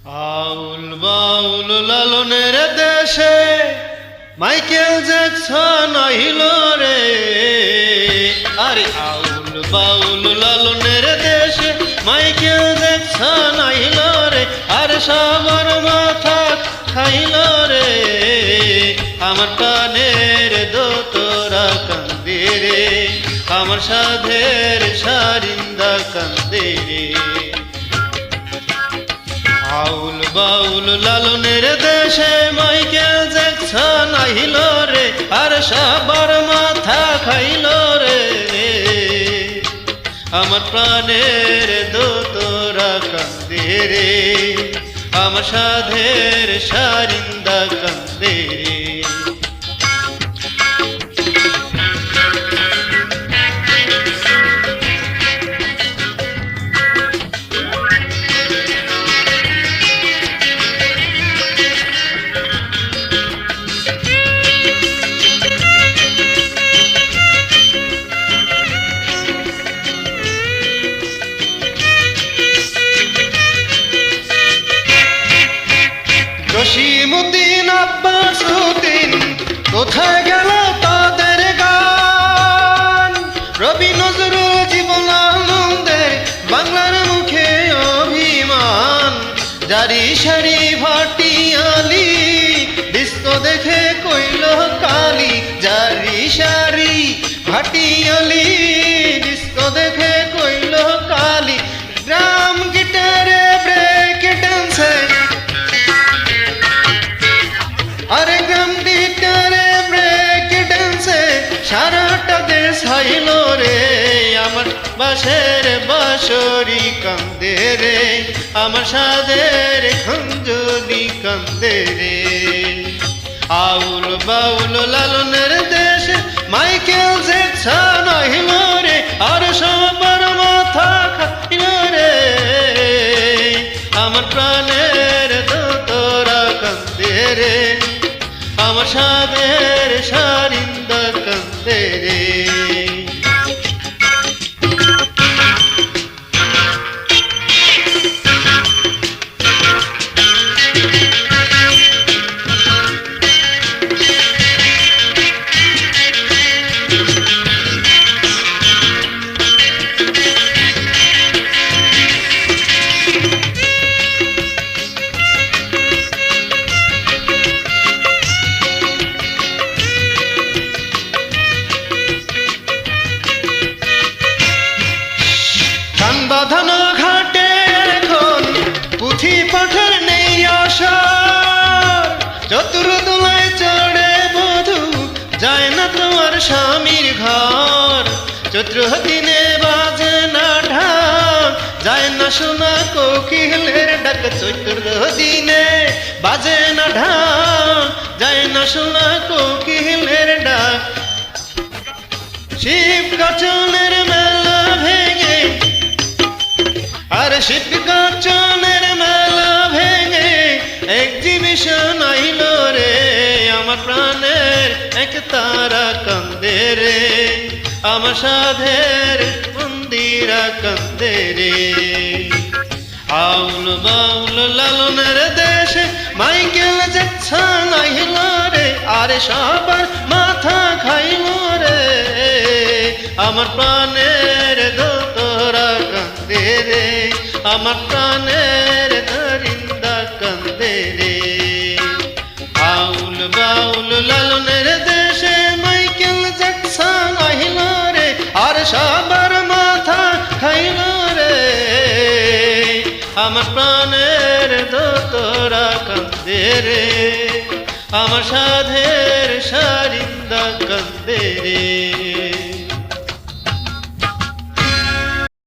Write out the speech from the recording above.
আউল বাউল লালনের দেশে Michael Jackson আইল রে। আরে আউল বাউল লালনের দেশে মাইকেল জ্যাকসন আইল রে। আর সবার মাথা খাইল রে। আমার প্রাণের দোতরা কান্দে রে। আমার সাধের সারিন্দা কান্দে রে। আউল বাউল লালনের দেশে মাইকেল জ্যাকসন আইল রে। আর সবার মাথা খাইল রে। আমার প্রাণের দোতরা কান্দে রে। আমার সাধের সারিন্দা কান্দে রে। জসিমউদ্দিন আব্বাসউদ্দিন কোথায় গেল তাদের গান? রবি নজরুল জীবনানন্দের বাংলার মুখে অভিমান। জারি সারি ভাটিয়ালি ডিস্কো দেখে কইল কালি। জারি সারি ভাটিয়ালি ডিস্কো দেখে কইল কালি। গ্রাম গিটারে ব্রেক ডান্সে আরে গ্রাম গিটারে ব্রেক ডান্সে সারাটা দেশ হাইল রে। আমার বাঁশের বাঁশরি কান্দে রে। আমার সাধের খঞ্জনি কান্দে রে। আউল বাউল লালনের দেশে মাইকেল জ্যাকসন আইল রে। আর সবার মাথা খাইল রে। আমার প্রাণের দোতরা কান্দে রে। আমার সাধের সারিন্দা কান্দে রে। বাঁধানো ঘাটে এখন পুঁথি পাঠের নেই আশার। চতুর্দোলায় চড়ে বধূ যায় না তোমার স্বামীর ঘর। চৈত্র দিনে বাজে না ঢাক যায় না শোনা কোকিলের ডাক। চৈত্র দিনে বাজে না ঢাক যায় না শোনা কোকিলের ডাক। শিব কাচনের মেলা ভেঙে আর শিব কাচনের মেলা ভেঙে এক্সিবিশন আইল রে। আমার প্রাণের এক তারা কান্দে রে। আমার সাধের মন্দিরা কান্দে রে। আউল বাউল লালনের দেশে মাইকেল জ্যাকসন আইল রে। আর সবার মাথা খাইল রে। আমার প্রাণের দোতরা কান্দে রে। আমার প্রাণের দরিন্দা কান্দে রে। আউল বাউল লালনের দেশে মাইকেল জ্যাকসন আইল রে। আর সবার মাথা খাইল রে। আমার প্রাণের দোতরা কান্দে রে। আমার সাধের সারিন্দা কান্দে রে।